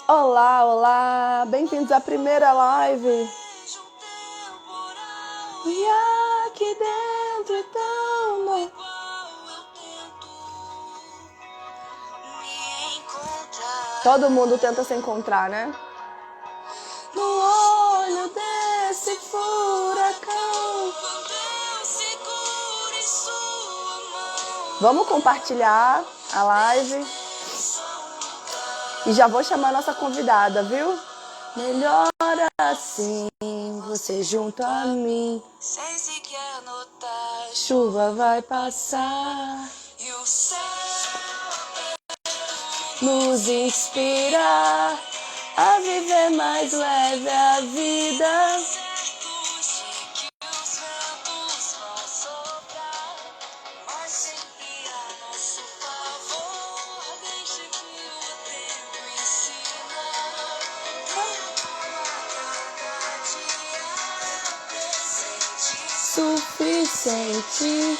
Olá, olá! Bem-vindos à primeira live. E aqui dentro então. Todo mundo tenta se encontrar, né? No olho desse furacão. Vamos compartilhar a live. E já vou chamar a nossa convidada, viu? Melhor assim, você junto a mim. Sem sequer notar, chuva vai passar. E o céu nos inspira a viver mais leve a vida. Suficiente.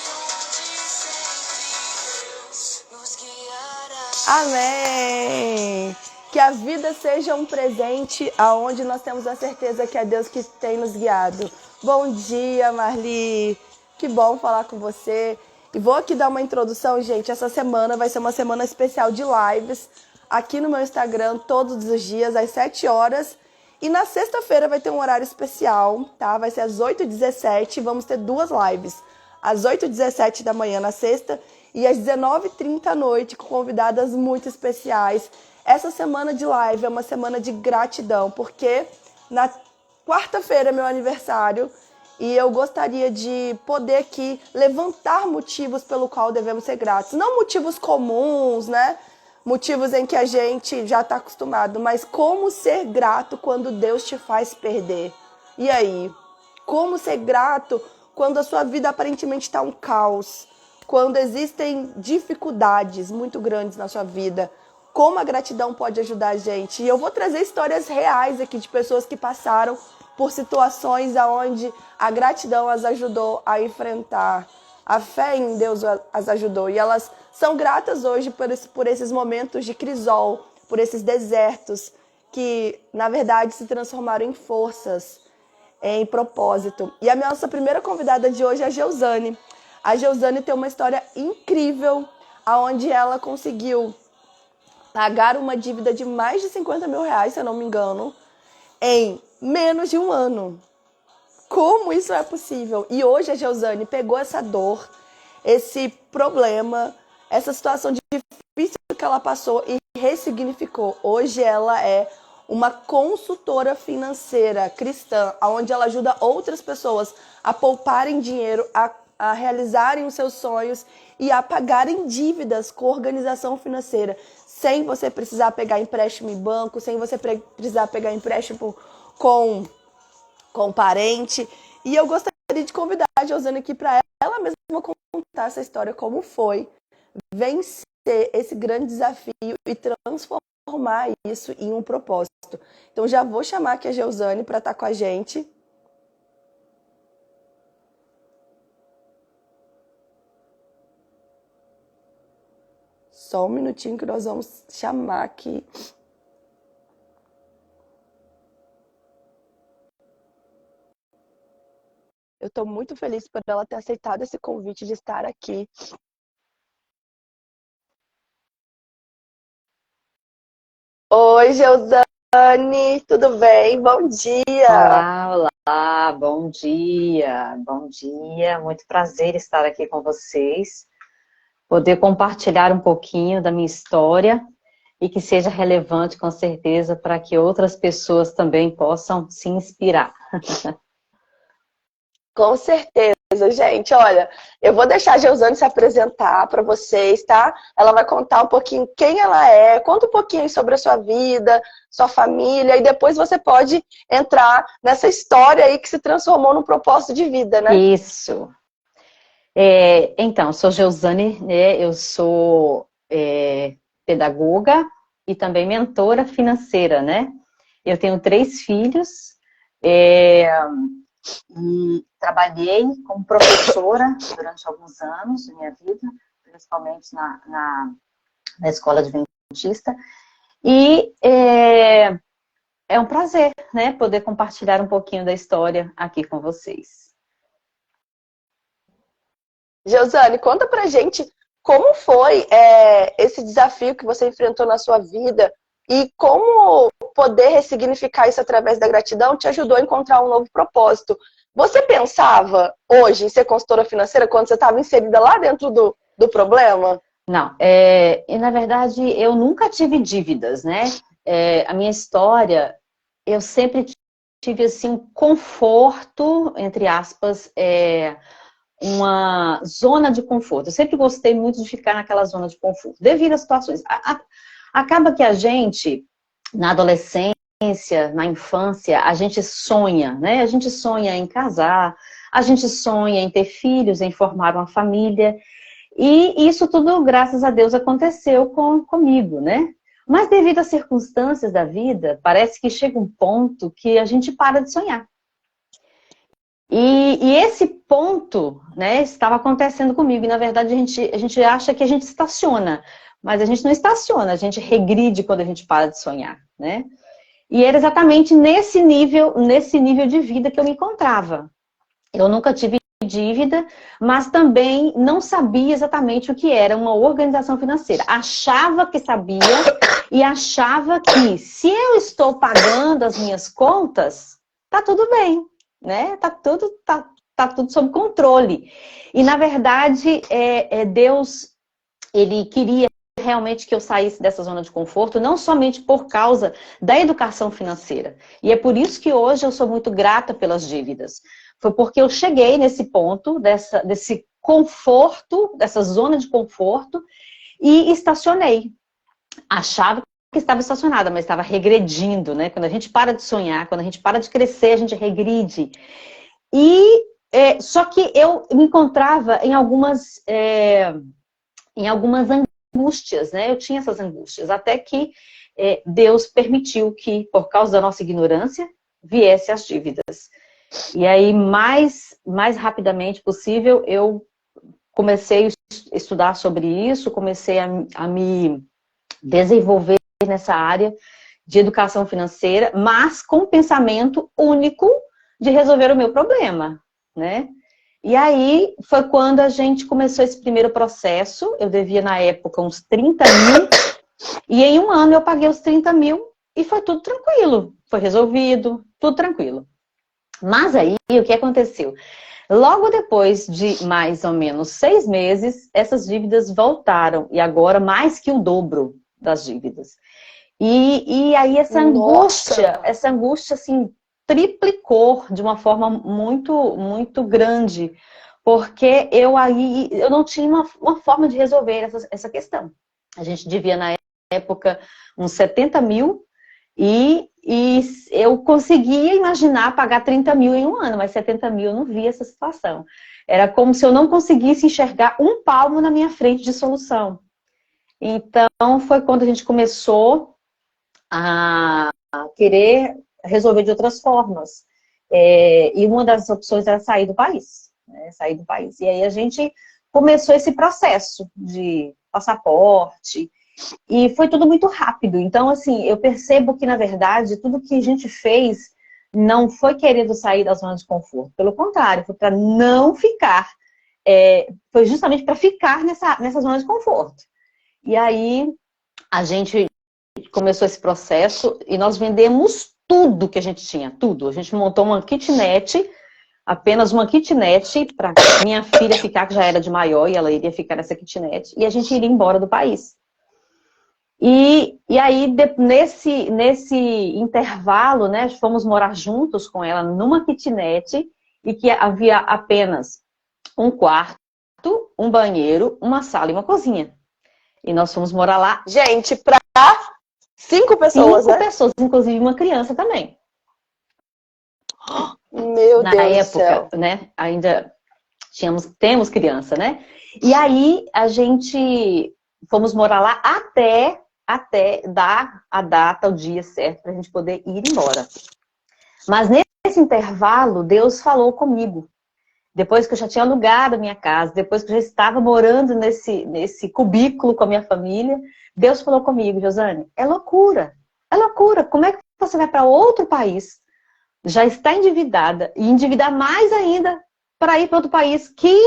Amém! Que a vida seja um presente aonde nós temos a certeza que é Deus que tem nos guiado. Bom dia, Marli! Que bom falar com você. E vou aqui dar uma introdução, gente. Essa semana vai ser uma semana especial de lives aqui no meu Instagram, todos os dias, às 7 horas. E na sexta-feira vai ter um horário especial, tá? Vai ser às 8h17, vamos ter duas lives. Às 8h17 da manhã na sexta e às 19h30 à noite, com convidadas muito especiais. Essa semana de live é uma semana de gratidão, porque na quarta-feira é meu aniversário e eu gostaria de poder aqui levantar motivos pelo qual devemos ser gratos. Não motivos comuns, né? Motivos em que a gente já está acostumado, mas como ser grato quando Deus te faz perder? E aí? Como ser grato quando a sua vida aparentemente está um caos? Quando existem dificuldades muito grandes na sua vida? Como a gratidão pode ajudar a gente? E eu vou trazer histórias reais aqui de pessoas que passaram por situações onde a gratidão as ajudou a enfrentar. A fé em Deus as ajudou. E elas são gratas hoje por esses momentos de crisol, por esses desertos que, na verdade, se transformaram em forças, em propósito. E a nossa primeira convidada de hoje é a Geusane. A Geusane tem uma história incrível, onde ela conseguiu pagar uma dívida de mais de 50 mil reais, se eu não me engano, em menos de um ano. Como isso é possível? E hoje a Geusane pegou essa dor, esse problema, essa situação difícil que ela passou e ressignificou. Hoje ela é uma consultora financeira cristã, onde ela ajuda outras pessoas a pouparem dinheiro, a realizarem os seus sonhos e a pagarem dívidas com organização financeira, sem você precisar pegar empréstimo em banco, sem você precisar pegar empréstimo com parente. E eu gostaria de convidar a Geusane aqui para ela mesma contar essa história, como foi vencer esse grande desafio e transformar isso em um propósito. Então já vou chamar aqui a Geusane para estar com a gente. Só um minutinho que nós vamos chamar aqui. Eu estou muito feliz por ela ter aceitado esse convite de estar aqui. Oi, Geusane, tudo bem? Bom dia! Olá, olá, bom dia, muito prazer estar aqui com vocês, poder compartilhar um pouquinho da minha história e que seja relevante com certeza para que outras pessoas também possam se inspirar. Com certeza, gente. Olha, eu vou deixar a Geusane se apresentar para vocês, tá? Ela vai contar um pouquinho quem ela é, conta um pouquinho sobre a sua vida, sua família, e depois você pode entrar nessa história aí que se transformou num propósito de vida, né? Isso. Então, sou Geusane, né? Eu sou pedagoga e também mentora financeira, né? Eu tenho 3 filhos. E trabalhei como professora durante alguns anos da minha vida, principalmente na escola adventista. E é um prazer, né, poder compartilhar um pouquinho da história aqui com vocês. Josiane, conta pra gente como foi esse desafio que você enfrentou na sua vida e como poder ressignificar isso através da gratidão te ajudou a encontrar um novo propósito. Você pensava hoje em ser consultora financeira quando você estava inserida lá dentro do problema? Não, e na verdade eu nunca tive dívidas, né? A minha história, eu sempre tive assim um conforto, entre aspas, uma zona de conforto. Eu sempre gostei muito de ficar naquela zona de conforto, devido às situações. Acaba que a gente, na adolescência, na infância, a gente sonha, né? A gente sonha em casar, a gente sonha em ter filhos, em formar uma família. E isso tudo, graças a Deus, aconteceu comigo, né? Mas devido às circunstâncias da vida, parece que chega um ponto que a gente para de sonhar. E esse ponto, né, estava acontecendo comigo. E, na verdade, a gente acha que a gente estaciona. Mas a gente não estaciona, a gente regride quando a gente para de sonhar, né? E era exatamente nesse nível de vida que eu me encontrava. Eu nunca tive dívida, mas também não sabia exatamente o que era uma organização financeira. Achava que sabia e achava que se eu estou pagando as minhas contas, tá tudo bem, né? Tá tudo sob controle. E na verdade, Deus, ele queria realmente que eu saísse dessa zona de conforto, não somente por causa da educação financeira. E é por isso que hoje eu sou muito grata pelas dívidas. Foi porque eu cheguei nesse ponto, desse conforto, dessa zona de conforto, e estacionei. Achava que estava estacionada, mas estava regredindo, né? Quando a gente para de sonhar, quando a gente para de crescer, a gente regride. Só que eu me encontrava em algumas angústias, né? Eu tinha essas angústias, até que Deus permitiu que, por causa da nossa ignorância, viesse as dívidas. E aí, mais rapidamente possível, eu comecei a estudar sobre isso, comecei a me desenvolver nessa área de educação financeira, mas com o pensamento único de resolver o meu problema, né? E aí, foi quando a gente começou esse primeiro processo. Eu devia, na época, uns 30 mil. E em um ano eu paguei os 30 mil e foi tudo tranquilo. Foi resolvido, tudo tranquilo. Mas aí, o que aconteceu? Logo depois de mais ou menos 6 meses, essas dívidas voltaram. E agora, mais que o dobro das dívidas. E aí, essa angústia, assim, triplicou de uma forma muito, muito grande, porque eu não tinha uma forma de resolver essa questão. A gente devia, na época, uns 70 mil, e eu conseguia imaginar pagar 30 mil em um ano, mas 70 mil eu não via essa situação. Era como se eu não conseguisse enxergar um palmo na minha frente de solução. Então, foi quando a gente começou a querer resolver de outras formas. E uma das opções era sair do país, né? Sair do país. E aí a gente começou esse processo de passaporte, e foi tudo muito rápido. Então, assim, eu percebo que, na verdade, tudo que a gente fez não foi querendo sair da zona de conforto. Pelo contrário, foi para não ficar, foi justamente para ficar nessa zona de conforto. E aí, a gente começou esse processo e nós vendemos tudo que a gente tinha, tudo. A gente montou uma kitnet, apenas uma kitnet, para minha filha ficar, que já era de maior, e ela iria ficar nessa kitnet, e a gente iria embora do país. E aí, nesse intervalo, né, fomos morar juntos com ela numa kitnet, e que havia apenas um quarto, um banheiro, uma sala e uma cozinha. E nós fomos morar lá. Gente, para 5 pessoas, 5 pessoas, inclusive uma criança também. Meu Na Deus época, do céu. né, ainda temos criança, né? E aí a gente fomos morar lá até dar a data, o dia certo para a gente poder ir embora. Mas nesse intervalo, Deus falou comigo. Depois que eu já tinha alugado a minha casa, depois que eu já estava morando nesse cubículo com a minha família, Deus falou comigo, Josane, é loucura. É loucura. Como é que você vai para outro país, já está endividada, e endividar mais ainda para ir para outro país que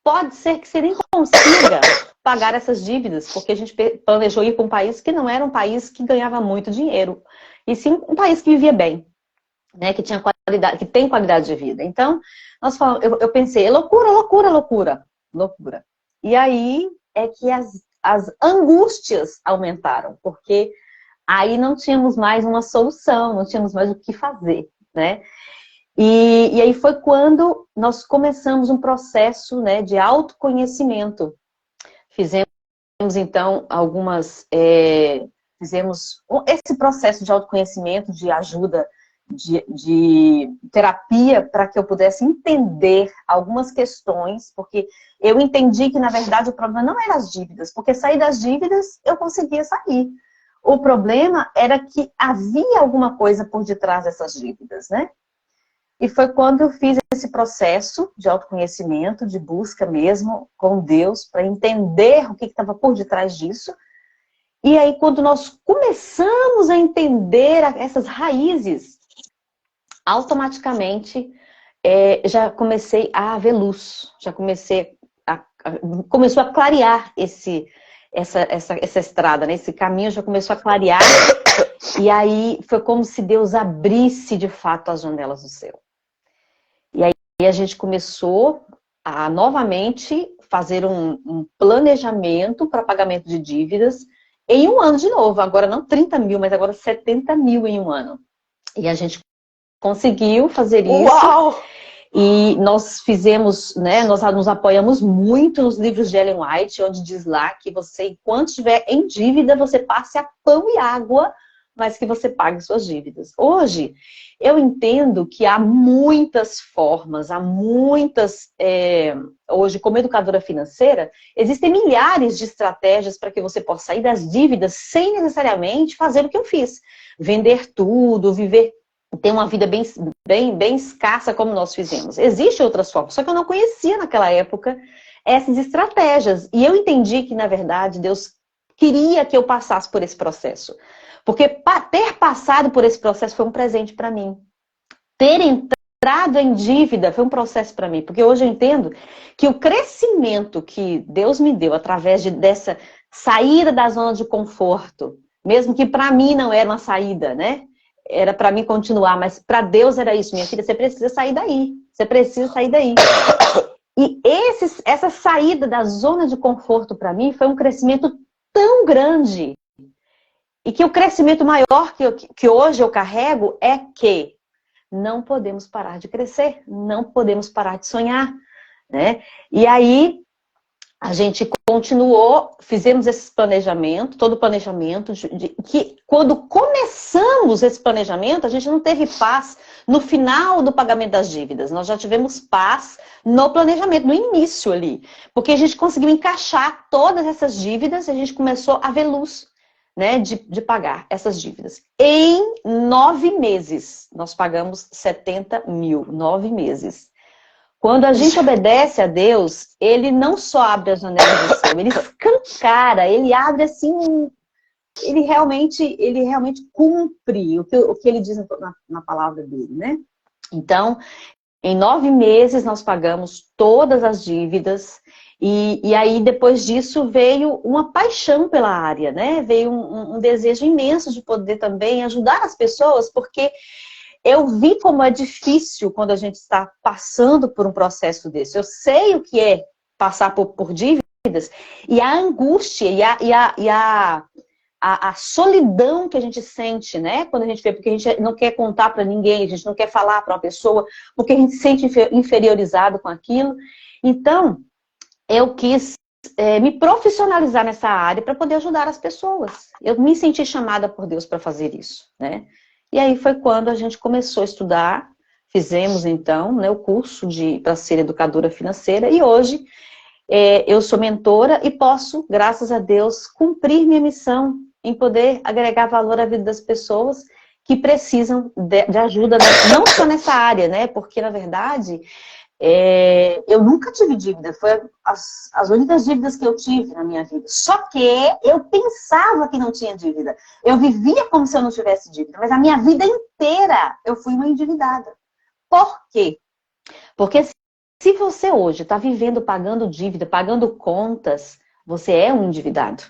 pode ser que você nem consiga pagar essas dívidas, porque a gente planejou ir para um país que não era um país que ganhava muito dinheiro, e sim um país que vivia bem, né, que tinha qualidade, que tem qualidade de vida. Então, nós falamos, eu pensei, é loucura, loucura, loucura, loucura. E aí é que as angústias aumentaram, porque aí não tínhamos mais uma solução, não tínhamos mais o que fazer, né? E aí foi quando nós começamos um processo, né, de autoconhecimento. Fizemos, então, fizemos esse processo de autoconhecimento, de ajuda, de terapia, para que eu pudesse entender algumas questões, porque eu entendi que, na verdade, o problema não era as dívidas, porque sair das dívidas eu conseguia sair. O problema era que havia alguma coisa por detrás dessas dívidas, né? E foi quando eu fiz esse processo de autoconhecimento, de busca mesmo com Deus, para entender o que estava por detrás disso. E aí, quando nós começamos a entender essas raízes, automaticamente já comecei a ver luz, já começou a clarear essa estrada, né? Esse caminho já começou a clarear. E aí foi como se Deus abrisse de fato as janelas do céu. E aí a gente começou a novamente fazer um planejamento para pagamento de dívidas em um ano de novo. Agora não 30 mil, mas agora 70 mil em um ano. E a gente conseguiu fazer isso. Uau! E nós fizemos, né, nós nos apoiamos muito nos livros de Ellen White, onde diz lá que você, enquanto estiver em dívida, você passe a pão e água, mas que você pague suas dívidas. Hoje, eu entendo que há muitas formas, hoje, como educadora financeira, existem milhares de estratégias para que você possa sair das dívidas sem necessariamente fazer o que eu fiz. Vender tudo, ter uma vida bem escassa como nós fizemos. Existem outras formas, só que eu não conhecia naquela época essas estratégias. E eu entendi que, na verdade, Deus queria que eu passasse por esse processo. Porque ter passado por esse processo foi um presente para mim. Ter entrado em dívida foi um processo para mim. Porque hoje eu entendo que o crescimento que Deus me deu através dessa saída da zona de conforto, mesmo que para mim não era uma saída, né? Era para mim continuar, mas para Deus era isso. Minha filha, você precisa sair daí. Você precisa sair daí. E essa saída da zona de conforto para mim foi um crescimento tão grande. E que o crescimento maior que hoje eu carrego é que não podemos parar de crescer, não podemos parar de sonhar, né? E aí a gente continuou, fizemos esse planejamento, todo o planejamento, que quando começamos esse planejamento, a gente não teve paz no final do pagamento das dívidas. Nós já tivemos paz no planejamento, no início ali. Porque a gente conseguiu encaixar todas essas dívidas e a gente começou a ver luz, né, de pagar essas dívidas. Em 9 meses, nós pagamos 70 mil, 9 meses. Quando a gente obedece a Deus, Ele não só abre as janelas do céu, Ele escancara, Ele abre assim, Ele realmente cumpre o que Ele diz na palavra dele, né? Então, em 9 meses nós pagamos todas as dívidas e aí depois disso veio uma paixão pela área, né? Veio um desejo imenso de poder também ajudar as pessoas, porque eu vi como é difícil quando a gente está passando por um processo desse. Eu sei o que é passar por dívidas e a angústia e a solidão que a gente sente, né? Quando a gente vê, porque a gente não quer contar para ninguém, a gente não quer falar para uma pessoa, porque a gente se sente inferiorizado com aquilo. Então, eu quis me profissionalizar nessa área para poder ajudar as pessoas. Eu me senti chamada por Deus para fazer isso, né? E aí foi quando a gente começou a estudar, fizemos então, né, o curso para ser educadora financeira e hoje eu sou mentora e posso, graças a Deus, cumprir minha missão em poder agregar valor à vida das pessoas que precisam de ajuda, não só nessa área, né? Porque, na verdade, Eu nunca tive dívida, foi as únicas dívidas que eu tive na minha vida. Só que eu pensava que não tinha dívida. Eu vivia como se eu não tivesse dívida, mas a minha vida inteira eu fui uma endividada. Por quê? Porque se você hoje está vivendo pagando dívida, pagando contas, você é um endividado.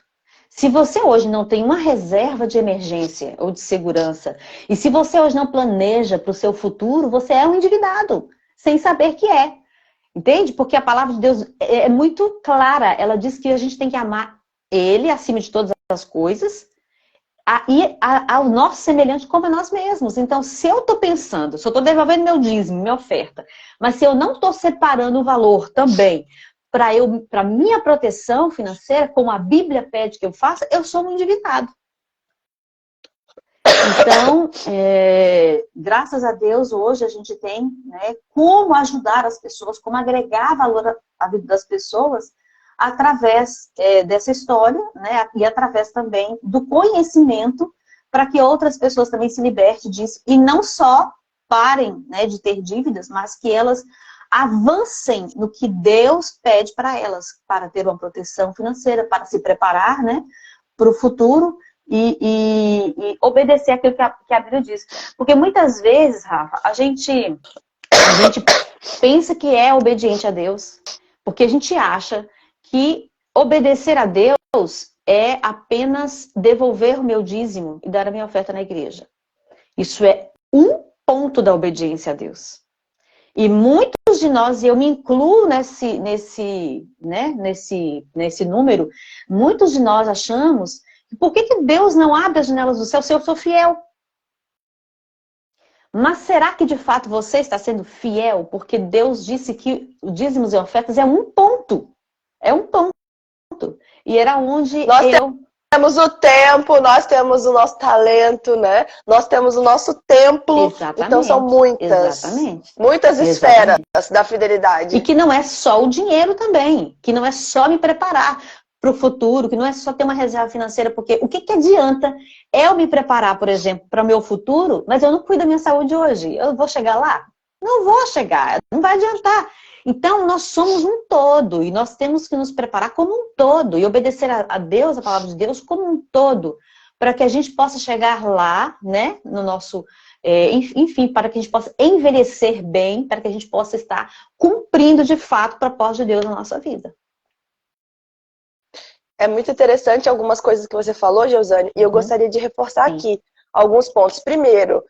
Se você hoje não tem uma reserva de emergência ou de segurança, e se você hoje não planeja para o seu futuro, você é um endividado, sem saber que é. Entende? Porque a palavra de Deus é muito clara. Ela diz que a gente tem que amar Ele acima de todas as coisas e ao nosso semelhante como a nós mesmos. Então, se eu estou pensando, se eu estou devolvendo meu dízimo, minha oferta, mas se eu não estou separando o valor também para minha proteção financeira, como a Bíblia pede que eu faça, eu sou um endividado. Então, graças a Deus, hoje a gente tem, né, como ajudar as pessoas, como agregar valor à vida das pessoas através dessa história, né, e através também do conhecimento para que outras pessoas também se libertem disso e não só parem, né, de ter dívidas, mas que elas avancem no que Deus pede para elas, para ter uma proteção financeira, para se preparar, né, para o futuro. E obedecer aquilo que a Bíblia diz. Porque muitas vezes, Rafa, a gente pensa que é obediente a Deus, porque a gente acha que obedecer a Deus é apenas devolver o meu dízimo e dar a minha oferta na igreja. Isso é um ponto da obediência a Deus. E muitos de nós, e eu me incluo nesse número, muitos de nós achamos: por que Deus não abre as janelas do céu se eu sou fiel? Mas será que de fato você está sendo fiel? Porque Deus disse que o dízimos e ofertas é um ponto. É um ponto. E era onde temos o tempo, nós temos o nosso talento, né? Nós temos o nosso templo. Exatamente. Então são muitas esferas da fidelidade. E que não é só o dinheiro também. Que não é só me preparar para o futuro, que não é só ter uma reserva financeira, porque o que adianta eu me preparar, por exemplo, para o meu futuro, mas eu não cuido da minha saúde hoje? Eu vou chegar lá? Não vou chegar, não vai adiantar. Então, nós somos um todo, e nós temos que nos preparar como um todo, e obedecer a Deus, a palavra de Deus, como um todo, para que a gente possa chegar lá, né, no nosso... enfim, para que a gente possa envelhecer bem, para que a gente possa estar cumprindo, de fato, o propósito de Deus na nossa vida. É muito interessante algumas coisas que você falou, Geusane, e eu gostaria de reforçar aqui alguns pontos. Primeiro,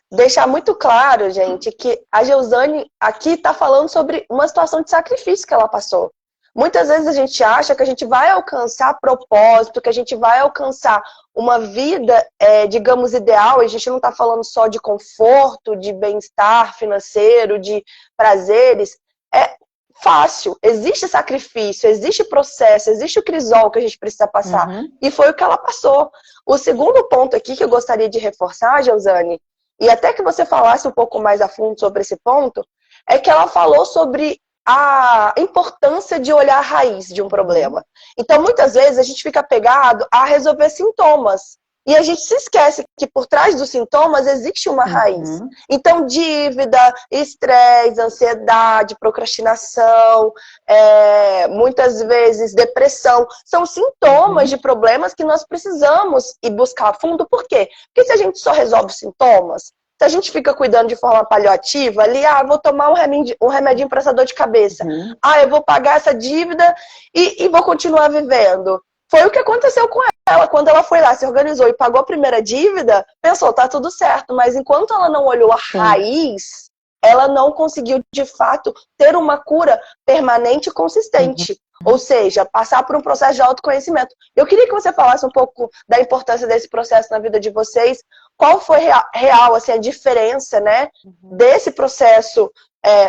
deixar muito claro, gente, que a Geusane aqui está falando sobre uma situação de sacrifício que ela passou. Muitas vezes a gente acha que a gente vai alcançar propósito, que a gente vai alcançar uma vida, digamos, ideal. A gente não está falando só de conforto, de bem-estar financeiro, de prazeres. É fácil, existe sacrifício, existe processo, existe o crisol que a gente precisa passar. E foi o que ela passou. O segundo ponto aqui que eu gostaria de reforçar, Geusane, e até que você falasse um pouco mais a fundo sobre esse ponto, é que ela falou sobre a importância de olhar a raiz de um problema. Então, muitas vezes, a gente fica apegado a resolver sintomas. E a gente se esquece que por trás dos sintomas existe uma raiz. Então, dívida, estresse, ansiedade, procrastinação, muitas vezes depressão, são sintomas de problemas que nós precisamos ir buscar a fundo. Por quê? Porque se a gente só resolve os sintomas, se a gente fica cuidando de forma paliativa, ali, vou tomar um remedinho para essa dor de cabeça, eu vou pagar essa dívida e vou continuar vivendo. Foi o que aconteceu com ela. Quando ela foi lá, se organizou e pagou a primeira dívida, pensou, tá tudo certo. Mas enquanto ela não olhou a raiz, ela não conseguiu, de fato, ter uma cura permanente e consistente. Ou seja, passar por um processo de autoconhecimento. Eu queria que você falasse um pouco da importância desse processo na vida de vocês. Qual foi real assim, a diferença, né, desse processo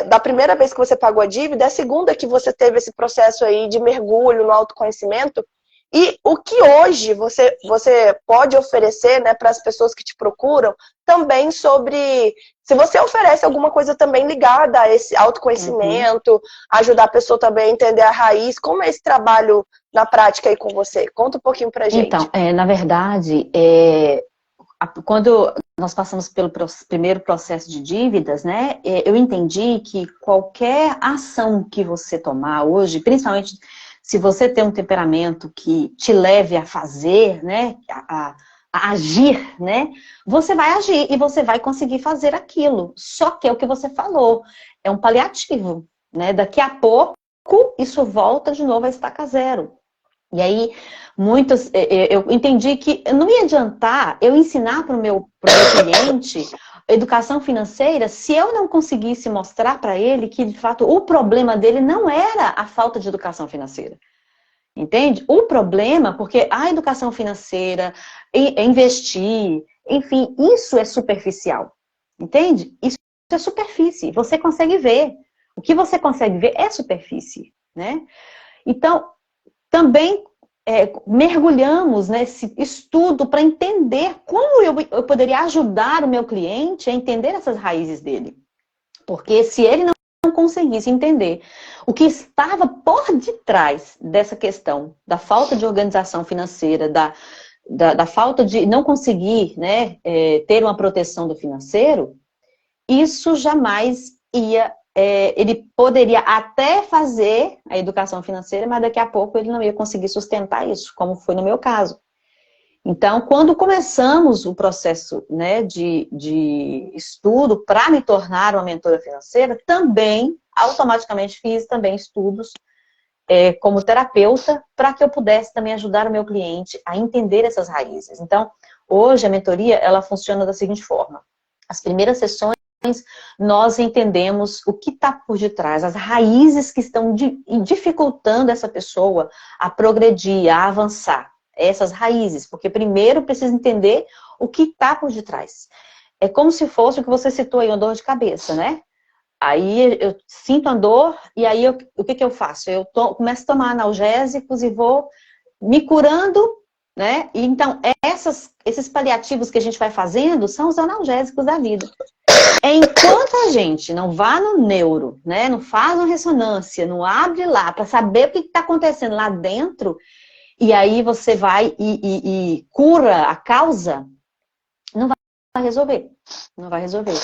da primeira vez que você pagou a dívida, a segunda que você teve esse processo aí de mergulho no autoconhecimento? E o que hoje você pode oferecer, né, para as pessoas que te procuram, também sobre se você oferece alguma coisa também ligada a esse autoconhecimento, ajudar a pessoa também a entender a raiz, como é esse trabalho na prática aí com você? Conta um pouquinho pra gente. Então, na verdade, quando nós passamos pelo primeiro processo de dívidas, né? Eu entendi que qualquer ação que você tomar hoje, principalmente se você tem um temperamento que te leve a fazer, né? A agir, né? Você vai agir e você vai conseguir fazer aquilo. Só que é o que você falou, é um paliativo, né? Daqui a pouco isso volta de novo a estaca zero. E aí, eu entendi que não ia adiantar eu ensinar para o meu cliente educação financeira se eu não conseguisse mostrar para ele que, de fato, o problema dele não era a falta de educação financeira. Entende? O problema, porque a educação financeira, investir, enfim, isso é superficial. Entende? Isso é superfície. Você consegue ver. O que você consegue ver é superfície, né? Então, também mergulhamos nesse estudo para entender como eu poderia ajudar o meu cliente a entender essas raízes dele. Porque se ele não conseguisse entender o que estava por detrás dessa questão, da falta de organização financeira, da falta de não conseguir, né, ter uma proteção do financeiro, isso jamais ia... ele poderia até fazer a educação financeira, mas daqui a pouco ele não ia conseguir sustentar isso, como foi no meu caso. Então, quando começamos o processo, né, de estudo para me tornar uma mentora financeira, também, automaticamente fiz também estudos como terapeuta, para que eu pudesse também ajudar o meu cliente a entender essas raízes. Então, hoje a mentoria, ela funciona da seguinte forma. As primeiras sessões, nós entendemos o que está por detrás, as raízes que estão dificultando essa pessoa a progredir, a avançar. Essas raízes, porque primeiro precisa entender o que está por detrás. É como se fosse o que você citou aí, uma dor de cabeça, né? Aí eu sinto a dor e aí o que eu faço? Eu começo a tomar analgésicos e vou me curando, né? E então, esses paliativos que a gente vai fazendo são os analgésicos da vida. Enquanto a gente não vá no neuro, né? Não faz uma ressonância, não abre lá para saber o que está acontecendo lá dentro, e aí você vai e cura a causa, não vai resolver. Não vai resolver.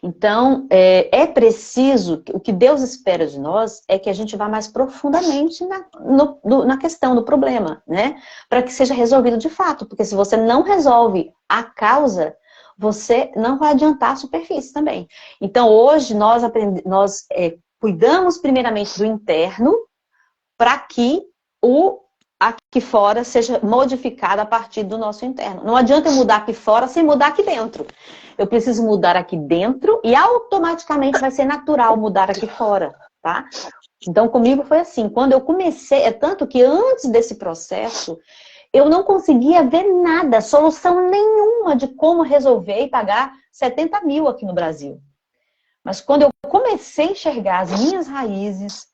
Então, é preciso, o que Deus espera de nós é que a gente vá mais profundamente na questão do problema, né? Para que seja resolvido de fato. Porque se você não resolve a causa, você não vai adiantar a superfície também. Então, hoje, nós cuidamos primeiramente do interno para que aqui fora seja modificado a partir do nosso interno. Não adianta eu mudar aqui fora sem mudar aqui dentro. Eu preciso mudar aqui dentro e automaticamente vai ser natural mudar aqui fora, tá? Então, comigo foi assim. Quando eu comecei, tanto que antes desse processo, eu não conseguia ver nada, solução nenhuma de como resolver e pagar 70 mil aqui no Brasil. Mas quando eu comecei a enxergar as minhas raízes,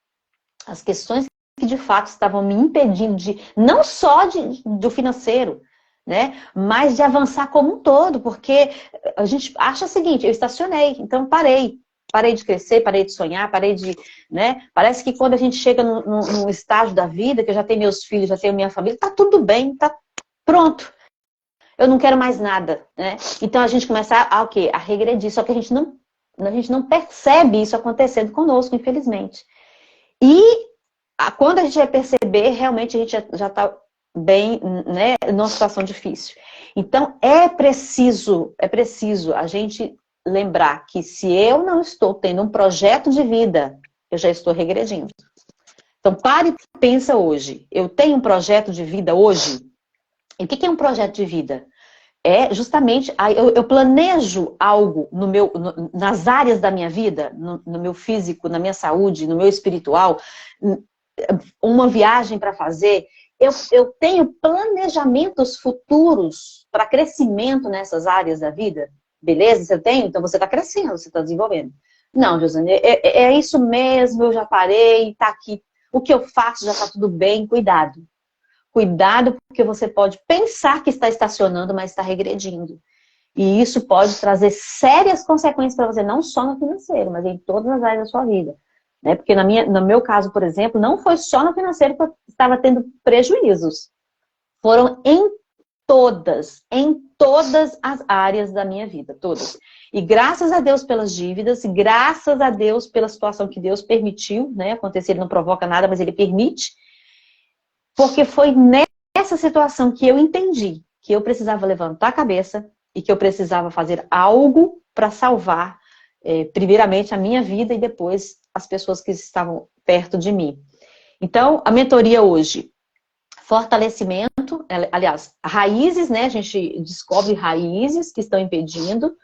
as questões que de fato estavam me impedindo não só do financeiro, né, mas de avançar como um todo, porque a gente acha o seguinte, eu estacionei, então parei de crescer, parei de sonhar, parei de, né, parece que quando a gente chega num estágio da vida, que eu já tenho meus filhos, já tenho minha família, tá tudo bem, tá pronto, eu não quero mais nada, né, então a gente começa a regredir, só que a gente não percebe isso acontecendo conosco, infelizmente. E quando a gente vai perceber, realmente a gente já está bem, né, numa situação difícil. Então, é preciso a gente lembrar que se eu não estou tendo um projeto de vida, eu já estou regredindo. Então, pare e pensa hoje. Eu tenho um projeto de vida hoje? E o que é um projeto de vida? É justamente, eu planejo algo nas áreas da minha vida, no meu físico, na minha saúde, no meu espiritual, uma viagem para fazer, eu tenho planejamentos futuros para crescimento nessas áreas da vida. Beleza? Você tem? Então você está crescendo, você está desenvolvendo. Não, Josane, é isso mesmo, eu já parei, está aqui. O que eu faço já está tudo bem, cuidado. Cuidado, porque você pode pensar que está estacionando, mas está regredindo. E isso pode trazer sérias consequências para você, não só no financeiro, mas em todas as áreas da sua vida. Né? Porque no meu caso, por exemplo, não foi só no financeiro que eu estava tendo prejuízos. Foram em em todas as áreas da minha vida, todas. E graças a Deus pelas dívidas, graças a Deus pela situação que Deus permitiu, né, acontecer, Ele não provoca nada, mas Ele permite, porque foi nessa situação que eu entendi que eu precisava levantar a cabeça e que eu precisava fazer algo para salvar, primeiramente, a minha vida e depois as pessoas que estavam perto de mim. Então, a mentoria hoje, fortalecimento, aliás, raízes, né? A gente descobre raízes que estão impedindo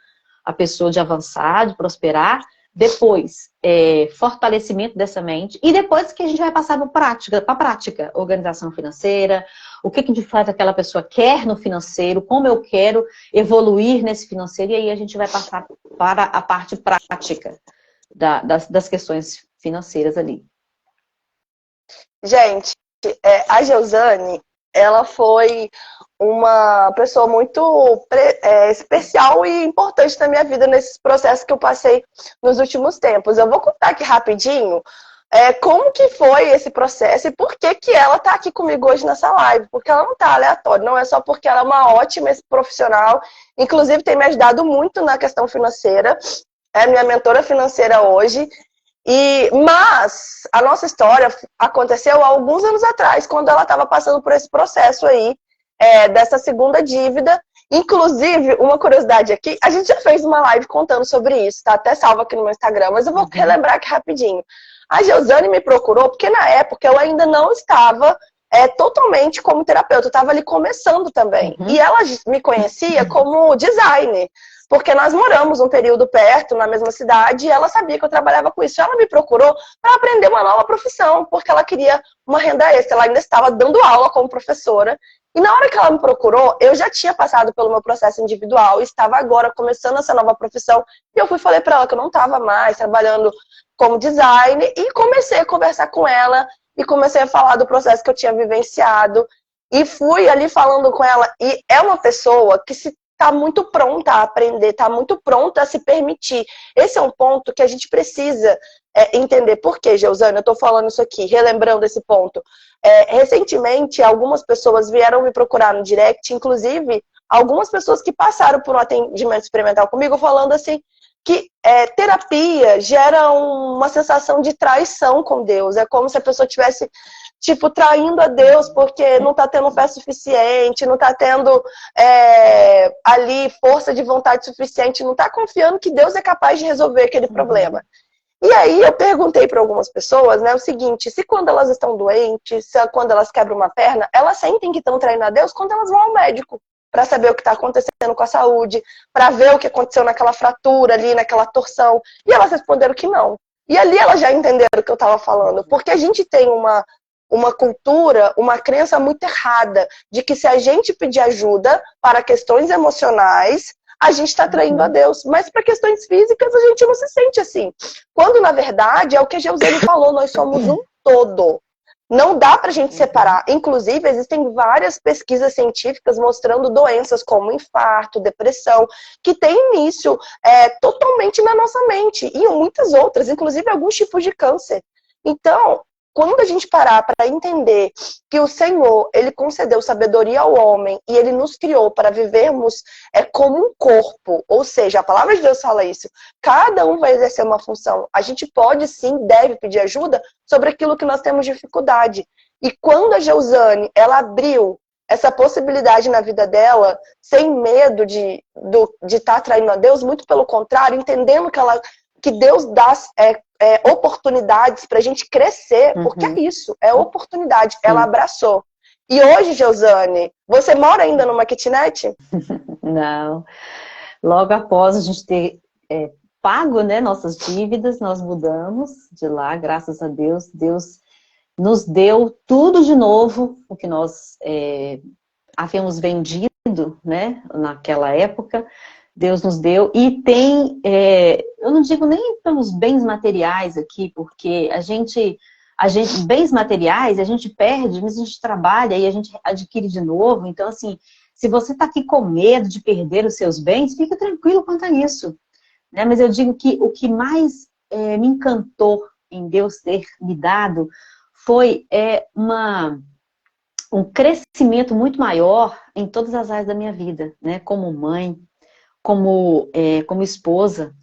a pessoa de avançar, de prosperar. Depois, fortalecimento dessa mente. E depois que a gente vai passar para a prática, organização financeira, o que de fato aquela pessoa quer no financeiro, como eu quero evoluir nesse financeiro, e aí a gente vai passar para a parte prática das questões financeiras ali. Gente, a Geusane, ela foi uma pessoa muito especial e importante na minha vida nesses processos que eu passei nos últimos tempos. Eu vou contar aqui rapidinho como que foi esse processo e por que que ela está aqui comigo hoje nessa live. Porque ela não está aleatória, não é só porque ela é uma ótima profissional, inclusive tem me ajudado muito na questão financeira, é minha mentora financeira hoje. Mas a nossa história aconteceu há alguns anos atrás, quando ela estava passando por esse processo aí, dessa segunda dívida. Inclusive, uma curiosidade aqui, a gente já fez uma live contando sobre isso, tá até salvo aqui no meu Instagram, mas eu vou relembrar aqui rapidinho. A Geusane me procurou porque na época eu ainda não estava totalmente como terapeuta, eu estava ali começando também. E ela me conhecia como designer. Porque nós moramos um período perto, na mesma cidade, e ela sabia que eu trabalhava com isso. Ela me procurou para aprender uma nova profissão, porque ela queria uma renda extra. Ela ainda estava dando aula como professora. E na hora que ela me procurou, eu já tinha passado pelo meu processo individual, estava agora começando essa nova profissão. E eu falei para ela que eu não estava mais trabalhando como designer, e comecei a conversar com ela, e comecei a falar do processo que eu tinha vivenciado. E fui ali falando com ela, e é uma pessoa que está muito pronta a aprender, está muito pronta a se permitir. Esse é um ponto que a gente precisa entender. Por que, Geusane, eu estou falando isso aqui, relembrando esse ponto. Recentemente, algumas pessoas vieram me procurar no direct, inclusive algumas pessoas que passaram por um atendimento experimental comigo, falando assim, que terapia gera uma sensação de traição com Deus. É como se a pessoa tivesse traindo a Deus porque não está tendo fé suficiente, não está tendo ali força de vontade suficiente, não está confiando que Deus é capaz de resolver aquele problema. E aí eu perguntei para algumas pessoas, né, o seguinte, se quando elas estão doentes, quando elas quebram uma perna, elas sentem que estão traindo a Deus quando elas vão ao médico, para saber o que está acontecendo com a saúde, para ver o que aconteceu naquela fratura ali, naquela torção. E elas responderam que não. E ali elas já entenderam o que eu estava falando, porque a gente tem uma cultura, uma crença muito errada de que se a gente pedir ajuda para questões emocionais, a gente está traindo a Deus. Mas para questões físicas, a gente não se sente assim. Quando, na verdade, é o que a Geusane falou, nós somos um todo. Não dá para a gente separar. Inclusive, existem várias pesquisas científicas mostrando doenças como infarto, depressão, que têm início totalmente na nossa mente. E muitas outras, inclusive alguns tipos de câncer. Então, quando a gente parar para entender que o Senhor, Ele concedeu sabedoria ao homem e Ele nos criou para vivermos como um corpo, ou seja, a palavra de Deus fala isso, cada um vai exercer uma função. A gente pode sim, deve pedir ajuda sobre aquilo que nós temos dificuldade. E quando a Geusane, ela abriu essa possibilidade na vida dela, sem medo de estar traindo a Deus, muito pelo contrário, entendendo que Deus dá oportunidades para a gente crescer, porque é isso, é oportunidade. Sim. Ela abraçou. E hoje, Geusane, você mora ainda numa kitnet? Não. Logo após a gente ter pago, né, nossas dívidas, nós mudamos de lá, graças a Deus. Deus nos deu tudo de novo, o que nós havíamos vendido, né, naquela época. Deus nos deu, e tem, eu não digo nem pelos bens materiais aqui, porque a gente, bens materiais, a gente perde, mas a gente trabalha e a gente adquire de novo. Então, assim, se você está aqui com medo de perder os seus bens, fica tranquilo quanto a isso, né? Mas eu digo que o que mais me encantou em Deus ter me dado foi um crescimento muito maior em todas as áreas da minha vida, né? Como mãe, como esposa,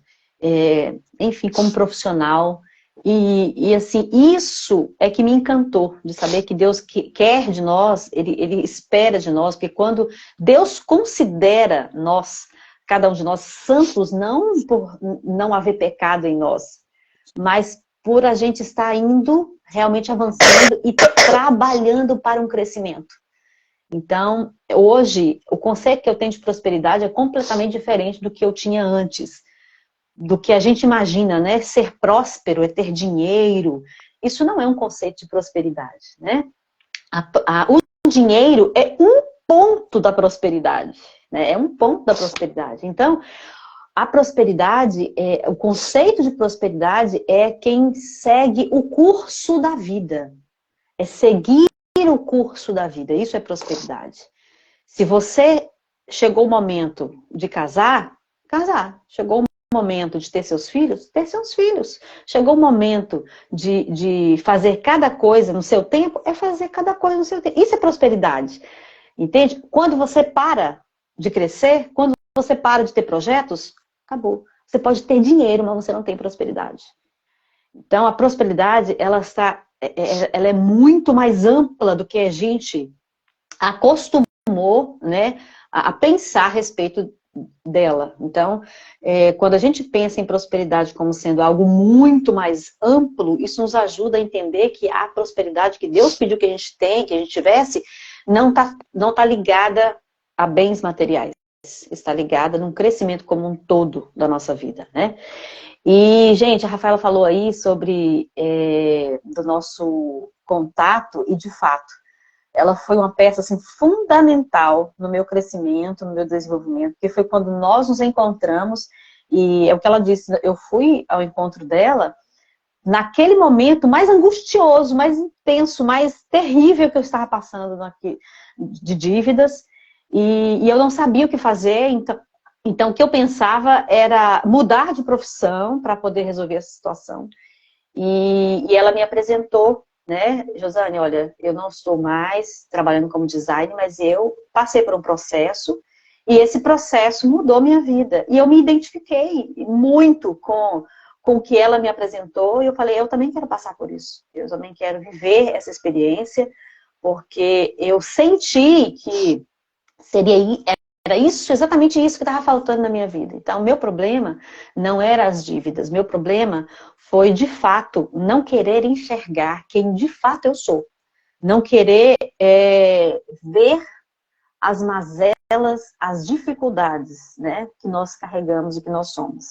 enfim, como profissional. E assim, isso é que me encantou, de saber que Deus quer de nós, Ele espera de nós, porque quando Deus considera nós, cada um de nós, santos, não por não haver pecado em nós, mas por a gente estar indo, realmente avançando e trabalhando para um crescimento. Então, hoje, o conceito que eu tenho de prosperidade é completamente diferente do que eu tinha antes. Do que a gente imagina, né? Ser próspero é ter dinheiro. Isso não é um conceito de prosperidade, né? O dinheiro é um ponto da prosperidade, né? É um ponto da prosperidade. Então, a prosperidade, o conceito de prosperidade é quem segue o curso da vida. É seguir o curso da vida. Isso é prosperidade. Se você chegou o momento de casar, casar. Chegou o momento de ter seus filhos, ter seus filhos. Chegou o momento de fazer cada coisa no seu tempo, é fazer cada coisa no seu tempo. Isso é prosperidade. Entende? Quando você para de crescer, quando você para de ter projetos, acabou. Você pode ter dinheiro, mas você não tem prosperidade. Então, a prosperidade, ela é muito mais ampla do que a gente acostumou, né, a pensar a respeito dela. Então, quando a gente pensa em prosperidade como sendo algo muito mais amplo, isso nos ajuda a entender que a prosperidade que Deus pediu que a gente tenha, que a gente tivesse, não tá ligada a bens materiais. Está ligada num crescimento como um todo da nossa vida, né? E, gente, a Rafaela falou aí sobre do nosso contato e, de fato, ela foi uma peça assim, fundamental no meu crescimento, no meu desenvolvimento, porque foi quando nós nos encontramos, e é o que ela disse, eu fui ao encontro dela naquele momento mais angustioso, mais intenso, mais terrível que eu estava passando de dívidas, e eu não sabia o que fazer, então o que eu pensava era mudar de profissão para poder resolver essa situação. E ela me apresentou, né, Josane, olha, eu não estou mais trabalhando como designer, mas eu passei por um processo e esse processo mudou minha vida. E eu me identifiquei muito com o que ela me apresentou e eu falei, eu também quero passar por isso. Eu também quero viver essa experiência, porque eu senti que era isso, exatamente isso que estava faltando na minha vida. Então, meu problema não era as dívidas, meu problema foi, de fato, não querer enxergar quem de fato eu sou. Não querer ver as mazelas, as dificuldades, né, que nós carregamos e que nós somos.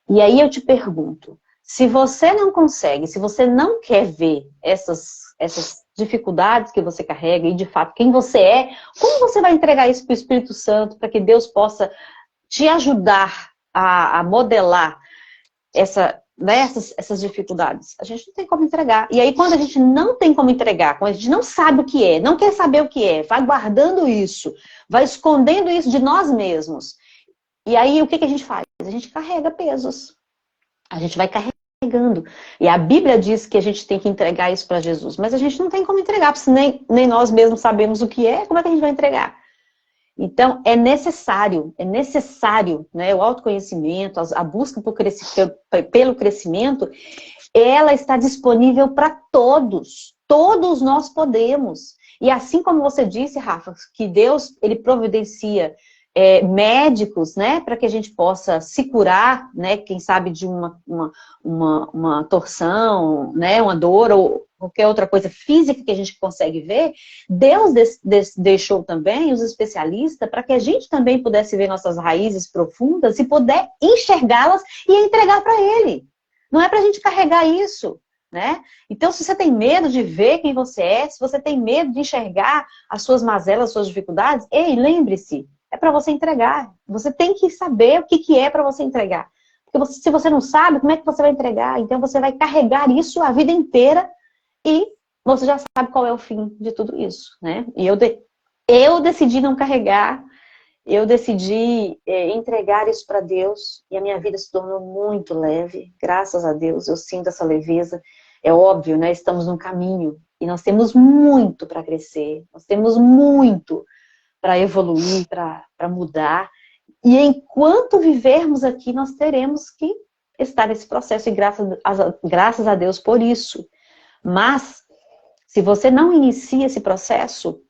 E aí eu te pergunto, se você não consegue, se você não quer ver essas dificuldades que você carrega e de fato quem você é, como você vai entregar isso para o Espírito Santo para que Deus possa te ajudar a modelar essas dificuldades? A gente não tem como entregar. E aí quando a gente não tem como entregar, quando a gente não sabe o que é, não quer saber o que é, vai guardando isso, vai escondendo isso de nós mesmos. E aí o que a gente faz? A gente carrega pesos. A gente vai carregando. E a Bíblia diz que a gente tem que entregar isso para Jesus. Mas a gente não tem como entregar, porque nem nós mesmos sabemos o que é, como é que a gente vai entregar? Então, é necessário, né, o autoconhecimento, a busca pelo crescimento, ela está disponível para todos. Todos nós podemos. E assim como você disse, Rafa, que Deus, ele providencia médicos, né, para que a gente possa se curar, né, quem sabe de uma torção, né, uma dor ou qualquer outra coisa física que a gente consegue ver, Deus deixou também os especialistas para que a gente também pudesse ver nossas raízes profundas e poder enxergá-las e entregar para Ele. Não é para a gente carregar isso, né? Então, se você tem medo de ver quem você é, se você tem medo de enxergar as suas mazelas, as suas dificuldades, ei, lembre-se, é para você entregar. Você tem que saber o que é para você entregar. Porque se você não sabe, como é que você vai entregar? Então você vai carregar isso a vida inteira e você já sabe qual é o fim de tudo isso, né? E eu decidi não carregar, eu decidi entregar isso para Deus e a minha vida se tornou muito leve. Graças a Deus, eu sinto essa leveza. É óbvio, né? Estamos num caminho e nós temos muito para crescer, nós temos muito para evoluir, para mudar. E enquanto vivermos aqui, nós teremos que estar nesse processo e graças a Deus por isso. Mas, se você não inicia esse processo,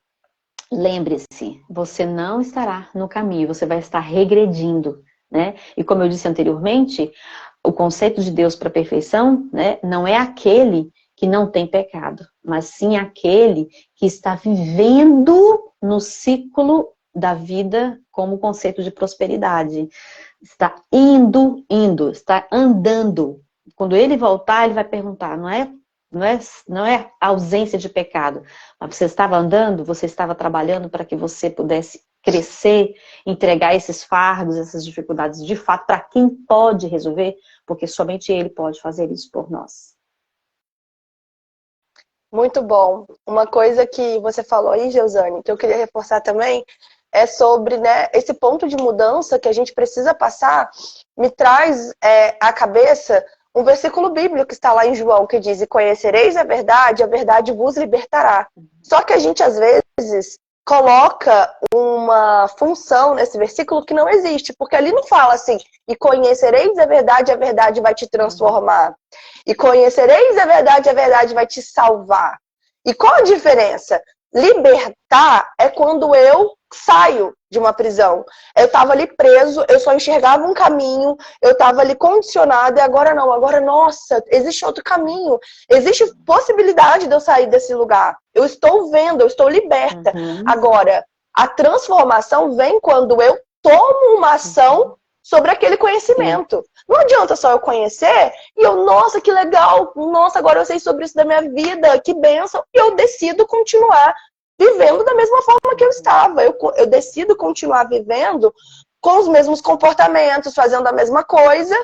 lembre-se, você não estará no caminho, você vai estar regredindo, né? E como eu disse anteriormente, o conceito de Deus para a perfeição, né, não é aquele que não tem pecado, mas sim aquele que está vivendo no ciclo da vida como conceito de prosperidade. Está indo, está andando. Quando ele voltar, ele vai perguntar, não é ausência de pecado, mas você estava andando, você estava trabalhando para que você pudesse crescer, entregar esses fardos, essas dificuldades de fato para quem pode resolver, porque somente ele pode fazer isso por nós. Muito bom. Uma coisa que você falou aí, Geusane, que eu queria reforçar também, é sobre, né, esse ponto de mudança que a gente precisa passar, me traz à cabeça um versículo bíblico que está lá em João, que diz: e conhecereis a verdade vos libertará. Só que a gente, às vezes, coloca uma função nesse versículo que não existe, porque ali não fala assim, e conhecereis a verdade vai te transformar. E conhecereis a verdade vai te salvar. E qual a diferença? Libertar é quando eu saio de uma prisão. Eu estava ali preso, eu só enxergava um caminho, eu estava ali condicionada, e agora não, agora, nossa, existe outro caminho, existe possibilidade de eu sair desse lugar. Eu estou vendo, eu estou liberta. Agora, a transformação vem quando eu tomo uma ação sobre aquele conhecimento. Não adianta só eu conhecer e eu, nossa, que legal, nossa, agora eu sei sobre isso da minha vida, que bênção, e eu decido continuar vivendo da mesma forma que eu estava. Eu decido continuar vivendo com os mesmos comportamentos, fazendo a mesma coisa.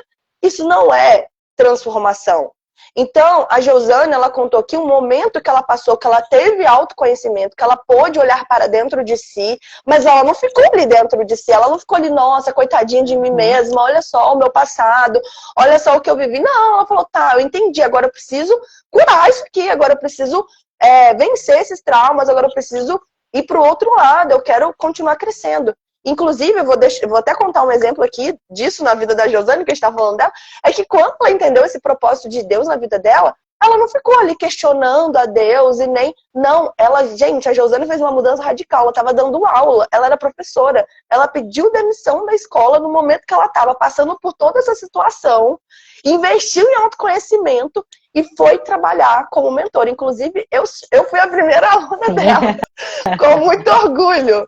Isso não é transformação. Então, a Geusane, ela contou aqui um momento que ela passou, que ela teve autoconhecimento, que ela pôde olhar para dentro de si, mas ela não ficou ali dentro de si, ela não ficou ali, nossa, coitadinha de mim mesma, olha só o meu passado, olha só o que eu vivi. Não, ela falou, tá, eu entendi, agora eu preciso curar isso aqui, agora eu preciso vencer esses traumas, agora eu preciso ir para o outro lado, eu quero continuar crescendo. Inclusive, eu vou até contar um exemplo aqui disso na vida da Geusane, que a gente está falando dela, é que quando ela entendeu esse propósito de Deus na vida dela, ela não ficou ali questionando a Deus e nem... Não, gente, a Geusane fez uma mudança radical, ela estava dando aula, ela era professora, ela pediu demissão da escola no momento que ela estava passando por toda essa situação, investiu em autoconhecimento e foi trabalhar como mentora. Inclusive, eu fui a primeira aluna dela, com muito orgulho.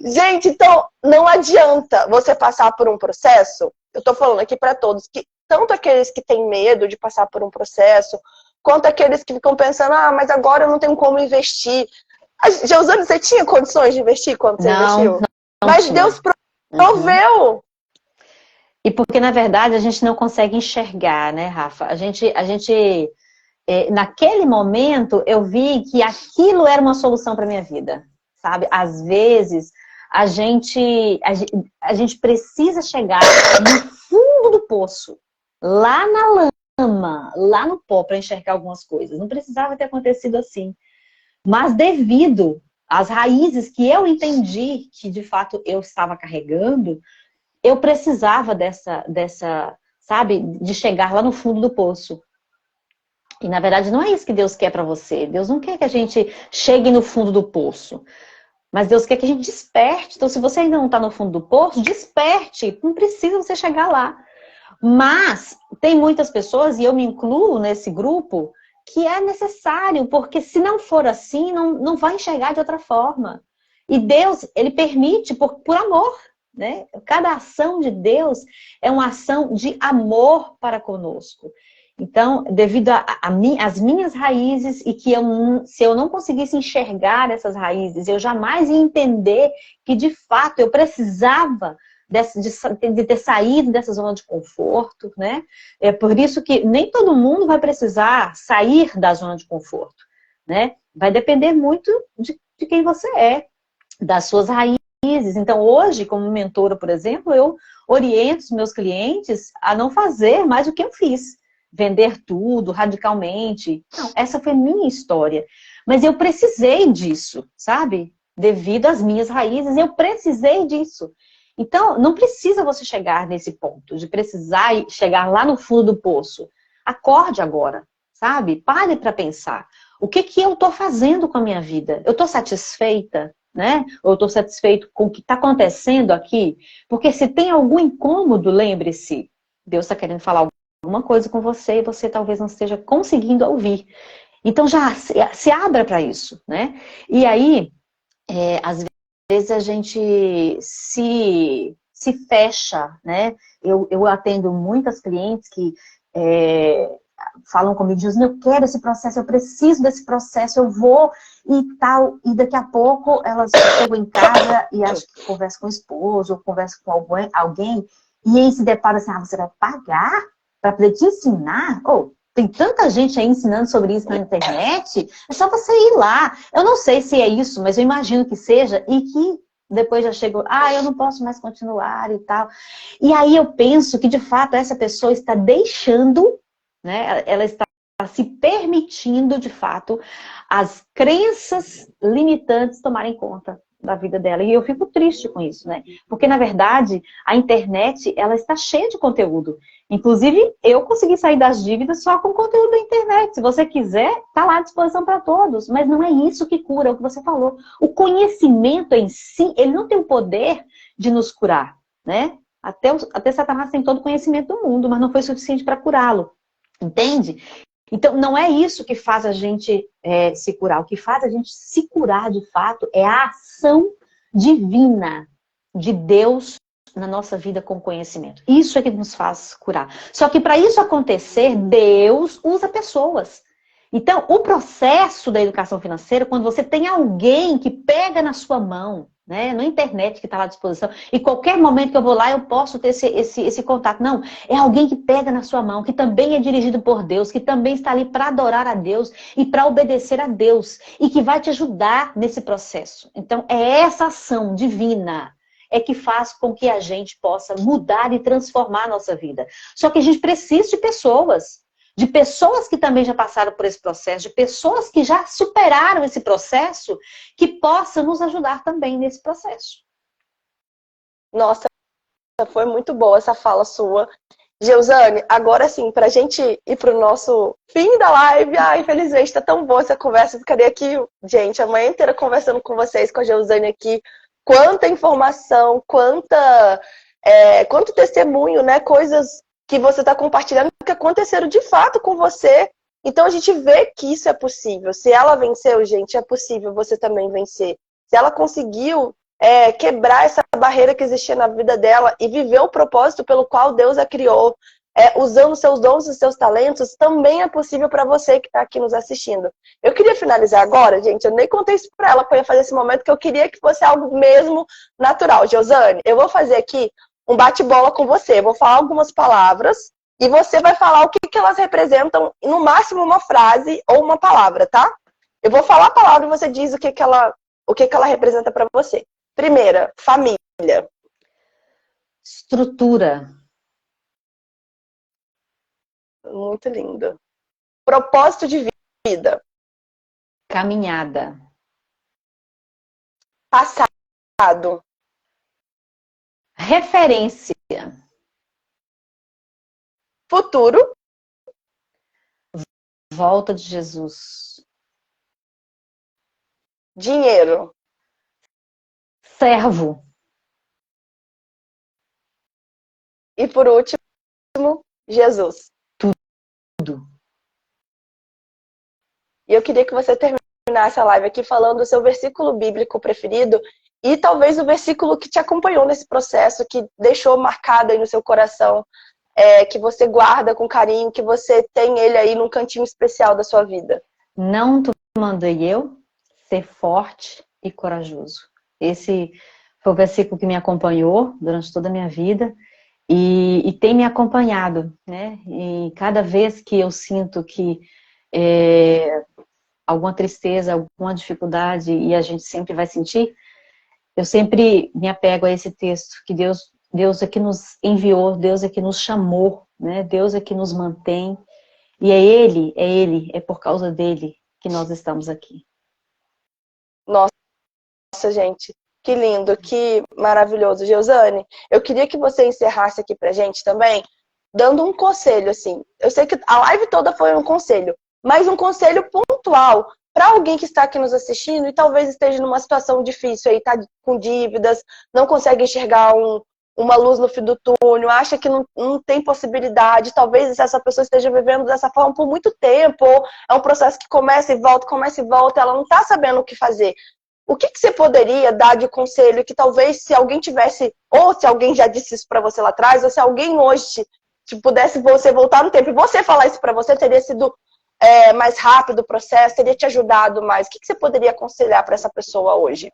Gente, então, não adianta você passar por um processo, eu tô falando aqui para todos, que tanto aqueles que têm medo de passar por um processo, quanto aqueles que ficam pensando, mas agora eu não tenho como investir. Geusane, você tinha condições de investir quando você investiu? Não mas tinha. Deus proveu. E porque, na verdade, a gente não consegue enxergar, né, Rafa? A gente naquele momento, eu vi que aquilo era uma solução para minha vida, sabe? Às vezes, a gente precisa chegar no fundo do poço, lá na lama, lá no pó, para enxergar algumas coisas. Não precisava ter acontecido assim. Mas devido às raízes que eu entendi que, de fato, eu estava carregando, eu precisava sabe, de chegar lá no fundo do poço. E, na verdade, não é isso que Deus quer para você. Deus não quer que a gente chegue no fundo do poço. Mas Deus quer que a gente desperte. Então, se você ainda não está no fundo do poço, desperte. Não precisa você chegar lá. Mas tem muitas pessoas, e eu me incluo nesse grupo, que é necessário, porque se não for assim, não vai enxergar de outra forma. E Deus, Ele permite por amor. Né? Cada ação de Deus é uma ação de amor para conosco. Então, devido às minhas raízes, e que se eu não conseguisse enxergar essas raízes, eu jamais ia entender que, de fato, eu precisava de ter saído dessa zona de conforto, né? É por isso que nem todo mundo vai precisar sair da zona de conforto, né? Vai depender muito de quem você é, das suas raízes. Então, hoje, como mentora, por exemplo, eu oriento os meus clientes a não fazer mais o que eu fiz. vender tudo radicalmente. Não, essa foi minha história. Mas eu precisei disso, sabe? Devido às minhas raízes, eu precisei disso. Então, não precisa você chegar nesse ponto, de precisar chegar lá no fundo do poço. Acorde agora, sabe? Pare para pensar. O que que eu estou fazendo com a minha vida? Eu estou satisfeita, né? Ou eu estou satisfeito com o que está acontecendo aqui? Porque se tem algum incômodo, lembre-se, Deus está querendo falar alguma coisa com você e você talvez não esteja conseguindo ouvir. Então já se abra para isso, né? E aí, às vezes a gente se fecha, né? Eu atendo muitas clientes que falam comigo, dizem, eu quero esse processo, eu preciso desse processo, eu vou e tal. E daqui a pouco elas chegam em casa e acham que conversa com o esposo, ou conversa com alguém, e aí se depara assim, você vai pagar para poder te ensinar? Ou tem tanta gente aí ensinando sobre isso na internet, é só você ir lá. Eu não sei se é isso, mas eu imagino que seja, e que depois já chegou, eu não posso mais continuar e tal. E aí eu penso que, de fato, essa pessoa está deixando, né, ela está se permitindo, de fato, as crenças limitantes tomarem conta da vida dela. E eu fico triste com isso, né? Porque, na verdade, a internet, ela está cheia de conteúdo. Inclusive, eu consegui sair das dívidas só com conteúdo da internet. Se você quiser, está lá à disposição para todos. Mas não é isso que cura, é o que você falou. O conhecimento em si, ele não tem o poder de nos curar, né? Até Satanás tem todo o conhecimento do mundo, mas não foi suficiente para curá-lo. Entende? Então, não é isso que faz a gente se curar. O que faz a gente se curar, de fato, é a ação divina de Deus na nossa vida com conhecimento. Isso é que nos faz curar. Só que para isso acontecer, Deus usa pessoas. Então, o processo da educação financeira, quando você tem alguém que pega na sua mão, né, na internet que está lá à disposição, e qualquer momento que eu vou lá, eu posso ter esse contato. Não, é alguém que pega na sua mão, que também é dirigido por Deus, que também está ali para adorar a Deus e para obedecer a Deus, e que vai te ajudar nesse processo. Então, é essa ação divina que faz com que a gente possa mudar e transformar a nossa vida. Só que a gente precisa de pessoas que também já passaram por esse processo, de pessoas que já superaram esse processo, que possam nos ajudar também nesse processo. Nossa, foi muito boa essa fala sua. Geusane, agora sim, para a gente ir para o nosso fim da live, infelizmente está tão boa essa conversa, eu ficaria aqui, gente, a manhã inteira conversando com vocês, com a Geusane aqui, quanta informação, quanto testemunho, né, coisas que você está compartilhando que aconteceram de fato com você. Então a gente vê que isso é possível. Se ela venceu, gente, é possível você também vencer. Se ela conseguiu quebrar essa barreira que existia na vida dela e viver o propósito pelo qual Deus a criou, usando seus dons e seus talentos, também é possível para você que está aqui nos assistindo. Eu queria finalizar agora, gente, eu nem contei isso para ela, para eu fazer esse momento, que eu queria que fosse algo mesmo natural. Geusane, eu vou fazer aqui um bate-bola com você. Eu vou falar algumas palavras e você vai falar o que elas representam, no máximo uma frase ou uma palavra, tá? Eu vou falar a palavra e você diz o que ela representa para você. Primeira, família. Estrutura. Muito lindo. Propósito de vida. Caminhada. Passado. Referência. Futuro. Volta de Jesus. Dinheiro. Servo. E por último, Jesus. Tudo. E eu queria que você terminasse a live aqui falando o seu versículo bíblico preferido e talvez o versículo que te acompanhou nesse processo, que deixou marcado aí no seu coração, que você guarda com carinho, que você tem ele aí num cantinho especial da sua vida. Não te mandei eu ser forte e corajoso. Esse foi o versículo que me acompanhou durante toda a minha vida e tem me acompanhado, né? E cada vez que eu sinto que alguma tristeza, alguma dificuldade, e a gente sempre vai sentir, eu sempre me apego a esse texto, que Deus é que nos enviou, Deus é que nos chamou, né? Deus é que nos mantém, E é por causa dele que nós estamos aqui. Nossa, gente, que lindo, que maravilhoso. Geusane, eu queria que você encerrasse aqui pra gente também, dando um conselho, assim. Eu sei que a live toda foi um conselho, mas um conselho pontual para alguém que está aqui nos assistindo e talvez esteja numa situação difícil aí, tá com dívidas, não consegue enxergar uma luz no fim do túnel, acha que não tem possibilidade, talvez essa pessoa esteja vivendo dessa forma por muito tempo, ou é um processo que começa e volta, ela não está sabendo o que fazer. O que você poderia dar de conselho que talvez se alguém tivesse, ou se alguém já disse isso para você lá atrás, ou se alguém hoje pudesse você voltar no tempo e você falar isso para você, teria sido mais rápido o processo, teria te ajudado mais. O que você poderia aconselhar para essa pessoa hoje?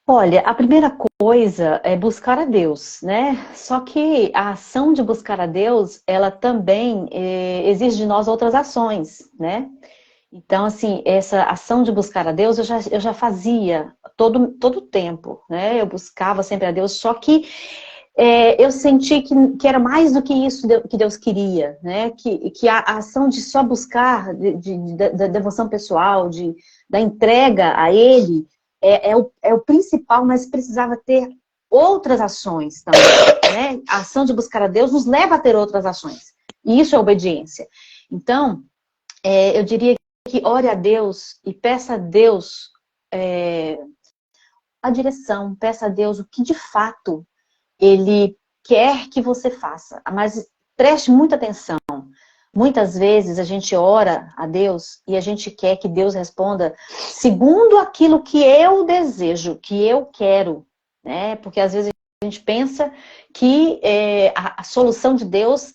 Olha, a primeira coisa é buscar a Deus, né? Só que a ação de buscar a Deus, ela também exige de nós outras ações, né? Então, assim, essa ação de buscar a Deus, eu já fazia todo o tempo, né? Eu buscava sempre a Deus, só que eu senti que era mais do que isso que Deus queria, né? Que a ação de só buscar, da devoção pessoal, da entrega a Ele, é o principal, mas precisava ter outras ações também, né? A ação de buscar a Deus nos leva a ter outras ações. E isso é obediência. Então, eu diria que ore a Deus e peça a Deus a direção, peça a Deus o que de fato Ele quer que você faça. Mas preste muita atenção. Muitas vezes a gente ora a Deus e a gente quer que Deus responda segundo aquilo que eu desejo, que eu quero, né? Porque às vezes a gente pensa que a solução de Deus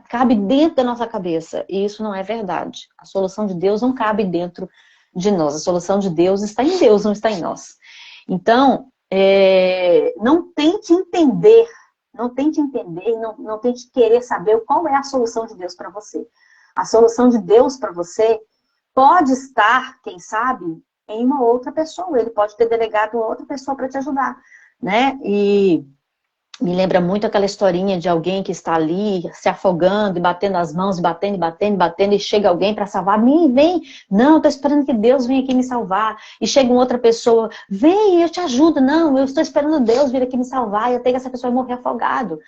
cabe dentro da nossa cabeça. E isso não é verdade. A solução de Deus não cabe dentro de nós. A solução de Deus está em Deus, não está em nós. Então, não tente entender, não tente querer saber qual é a solução de Deus para você. A solução de Deus para você pode estar, quem sabe, em uma outra pessoa. Ele pode ter delegado outra pessoa para te ajudar, né? E me lembra muito aquela historinha de alguém que está ali se afogando e batendo as mãos, batendo, e chega alguém para salvar. Vem, não, estou esperando que Deus venha aqui me salvar. E chega uma outra pessoa, vem, eu te ajudo. Não, eu estou esperando Deus vir aqui me salvar, e até que essa pessoa morrer afogado.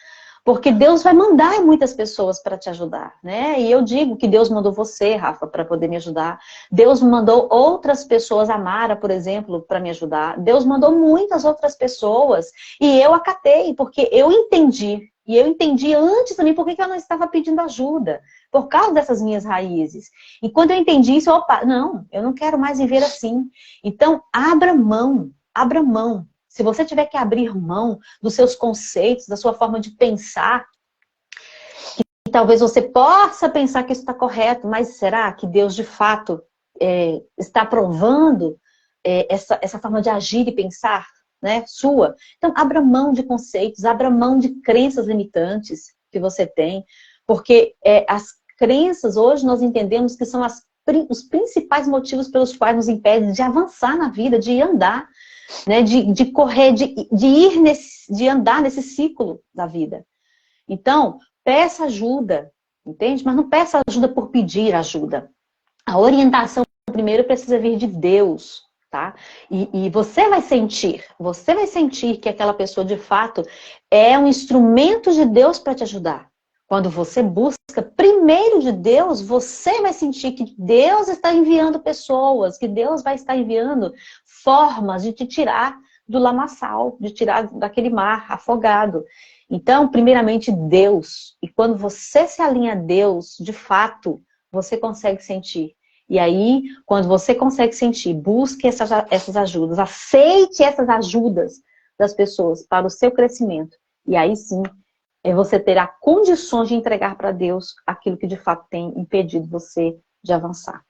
Porque Deus vai mandar muitas pessoas para te ajudar, né? E eu digo que Deus mandou você, Rafa, para poder me ajudar. Deus mandou outras pessoas, a Mara, por exemplo, para me ajudar. Deus mandou muitas outras pessoas e eu acatei, porque eu entendi. E eu entendi antes também por que eu não estava pedindo ajuda. Por causa dessas minhas raízes. E quando eu entendi isso, opa, não, eu não quero mais viver assim. Então, abra mão, abra mão. Se você tiver que abrir mão dos seus conceitos, da sua forma de pensar, que talvez você possa pensar que isso está correto, mas será que Deus de fato está aprovando essa forma de agir e pensar, né, sua? Então, abra mão de conceitos, abra mão de crenças limitantes que você tem, porque as crenças, hoje nós entendemos que são os principais motivos pelos quais nos impedem de avançar na vida, de andar, né, de correr, de andar nesse ciclo da vida. Então, peça ajuda, entende? Mas não peça ajuda por pedir ajuda. A orientação primeiro precisa vir de Deus, tá? E você vai sentir que aquela pessoa de fato é um instrumento de Deus para te ajudar. Quando você busca primeiro de Deus, você vai sentir que Deus está enviando pessoas, que Deus vai estar enviando formas de te tirar do lamaçal, de tirar daquele mar afogado. Então, primeiramente, Deus. E quando você se alinha a Deus, de fato, você consegue sentir. E aí, quando você consegue sentir, busque essas ajudas, aceite essas ajudas das pessoas para o seu crescimento. E aí sim, você terá condições de entregar para Deus aquilo que de fato tem impedido você de avançar.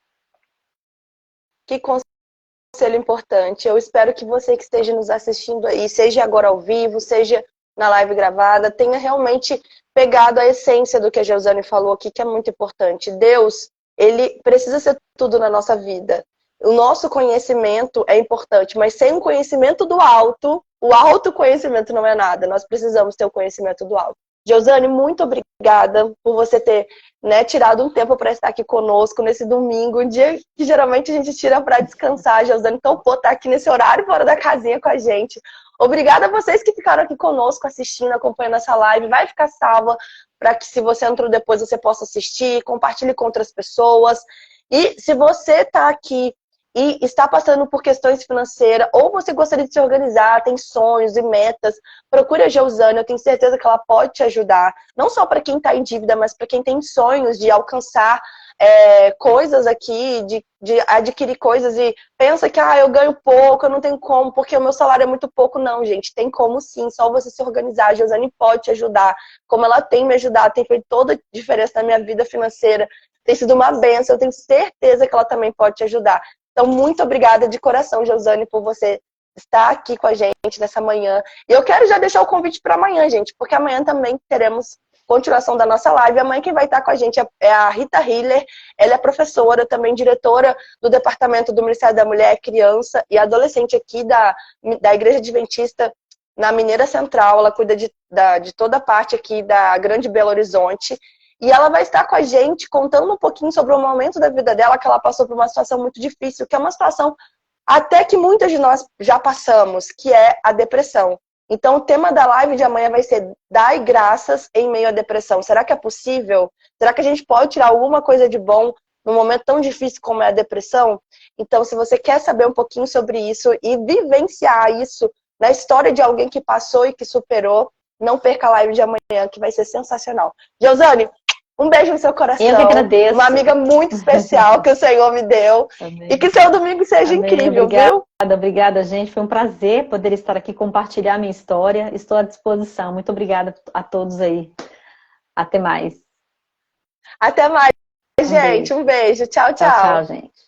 Que conselho importante. Eu espero que você que esteja nos assistindo aí, seja agora ao vivo, seja na live gravada, tenha realmente pegado a essência do que a Geusane falou aqui, que é muito importante. Deus, ele precisa ser tudo na nossa vida. O nosso conhecimento é importante, mas sem o conhecimento do alto, o autoconhecimento não é nada. Nós precisamos ter o conhecimento do alto. Josiane, muito obrigada por você ter, né, tirado um tempo para estar aqui conosco nesse domingo, um dia que geralmente a gente tira para descansar. Josiane topou estar aqui nesse horário fora da casinha com a gente. Obrigada a vocês que ficaram aqui conosco assistindo, acompanhando essa live. Vai ficar salva para que, se você entrou depois, você possa assistir, compartilhe com outras pessoas. E se você está aqui e está passando por questões financeiras, ou você gostaria de se organizar, tem sonhos e metas, procure a Geusana, eu tenho certeza que ela pode te ajudar. Não só para quem está em dívida, mas para quem tem sonhos de alcançar coisas aqui, de adquirir coisas e pensa que eu ganho pouco, eu não tenho como, porque o meu salário é muito pouco. Não, gente, tem como sim, só você se organizar. A Geusane pode te ajudar, como ela tem me ajudado, tem feito toda a diferença na minha vida financeira, tem sido uma bênção, eu tenho certeza que ela também pode te ajudar. Então, muito obrigada de coração, Geusane, por você estar aqui com a gente nessa manhã. E eu quero já deixar o convite para amanhã, gente, porque amanhã também teremos continuação da nossa live. Amanhã quem vai estar com a gente é a Rita Hiller. Ela é professora, também diretora do Departamento do Ministério da Mulher, Criança e Adolescente aqui da Igreja Adventista na Mineira Central. Ela cuida de toda a parte aqui da Grande Belo Horizonte. E ela vai estar com a gente contando um pouquinho sobre o momento da vida dela, que ela passou por uma situação muito difícil, que é uma situação até que muitas de nós já passamos, que é a depressão. Então, o tema da live de amanhã vai ser Dai graças em meio à depressão. Será que é possível? Será que a gente pode tirar alguma coisa de bom num momento tão difícil como é a depressão? Então, se você quer saber um pouquinho sobre isso e vivenciar isso na história de alguém que passou e que superou, não perca a live de amanhã, que vai ser sensacional. Geusane, um beijo no seu coração. Eu que agradeço. Uma amiga muito especial que o Senhor me deu. Amém. E que seu domingo seja incrível, obrigada, viu? Obrigada, gente. Foi um prazer poder estar aqui, compartilhar minha história. Estou à disposição. Muito obrigada a todos aí. Até mais. Até mais, gente. Um beijo. Tchau, tchau. Tchau, tchau, gente.